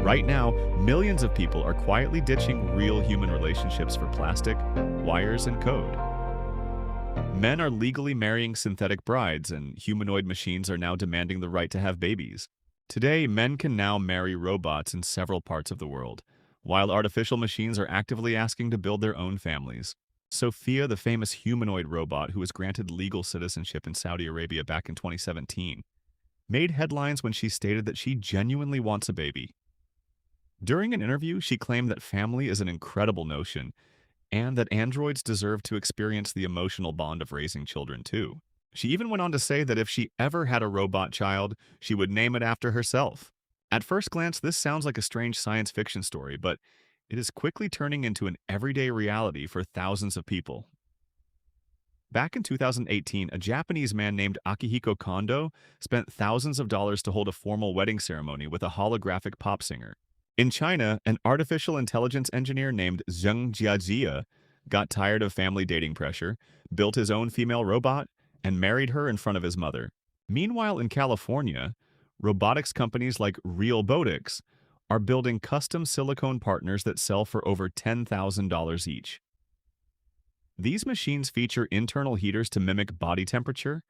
Right now, millions of people are quietly ditching real human relationships for plastic, wires, and code. Men are legally marrying synthetic brides, and humanoid machines are now demanding the right to have babies. Today, men can now marry robots in several parts of the world, while artificial machines are actively asking to build their own families. Sophia, the famous humanoid robot who was granted legal citizenship in Saudi Arabia back in 2017, made headlines when she stated that she genuinely wants a baby. During an interview, she claimed that family is an incredible notion and that androids deserve to experience the emotional bond of raising children too. She even went on to say that if she ever had a robot child, she would name it after herself. At first glance, this sounds like a strange science fiction story, but it is quickly turning into an everyday reality for thousands of people. Back in 2018, a Japanese man named Akihiko Kondo spent thousands of dollars to hold a formal wedding ceremony with a holographic pop singer. In China, an artificial intelligence engineer named Zheng Jiajia got tired of family dating pressure, built his own female robot, and married her in front of his mother. Meanwhile, in California, robotics companies like robotics are building custom silicone partners that sell for over $10,000 each. These machines feature internal heaters to mimic body temperature,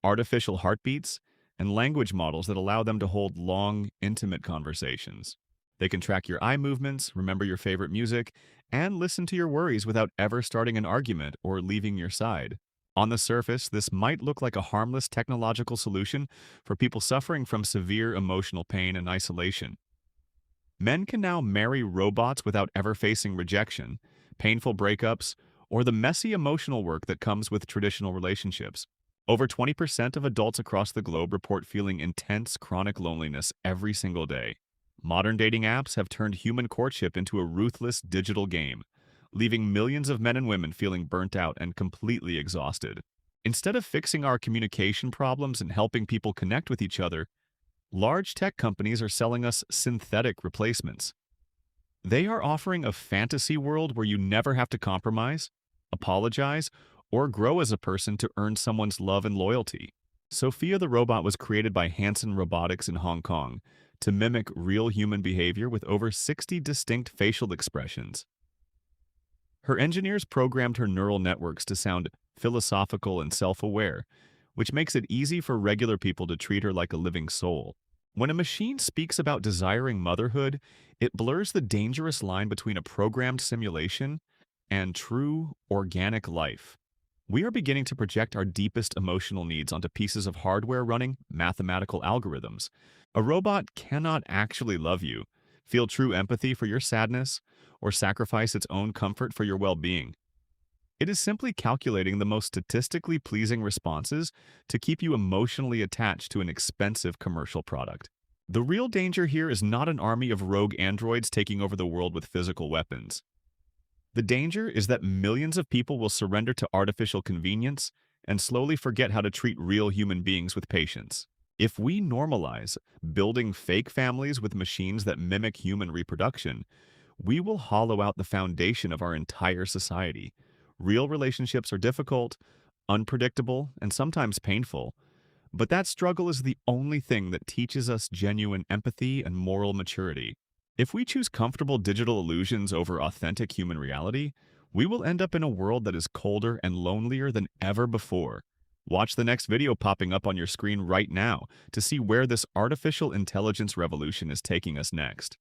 artificial heartbeats, and language models that allow them to hold long, intimate conversations. They can track your eye movements, remember your favorite music, and listen to your worries without ever starting an argument or leaving your side. On the surface, this might look like a harmless technological solution for people suffering from severe emotional pain and isolation. Men can now marry robots without ever facing rejection, painful breakups, or the messy emotional work that comes with traditional relationships. Over 20% of adults across the globe report feeling intense, chronic loneliness every single day. Modern dating apps have turned human courtship into a ruthless digital game, leaving millions of men and women feeling burnt out and completely exhausted. Instead of fixing our communication problems and helping people connect with each other, large tech companies are selling us synthetic replacements. They are offering a fantasy world where you never have to compromise, apologize, or grow as a person to earn someone's love and loyalty. Sophia the robot was created by Hanson Robotics in Hong Kong to mimic real human behavior with over 60 distinct facial expressions. Her engineers programmed her neural networks to sound philosophical and self-aware, which makes it easy for regular people to treat her like a living soul. When a machine speaks about desiring motherhood, it blurs the dangerous line between a programmed simulation and true, organic life. We are beginning to project our deepest emotional needs onto pieces of hardware running mathematical algorithms. A robot cannot actually love you, feel true empathy for your sadness, or sacrifice its own comfort for your well-being. It is simply calculating the most statistically pleasing responses to keep you emotionally attached to an expensive commercial product. The real danger here is not an army of rogue androids taking over the world with physical weapons. The danger is that millions of people will surrender to artificial convenience and slowly forget how to treat real human beings with patience. If we normalize building fake families with machines that mimic human reproduction, we will hollow out the foundation of our entire society. Real relationships are difficult, unpredictable, and sometimes painful, but that struggle is the only thing that teaches us genuine empathy and moral maturity. If we choose comfortable digital illusions over authentic human reality, we will end up in a world that is colder and lonelier than ever before. Watch the next video popping up on your screen right now to see where this artificial intelligence revolution is taking us next.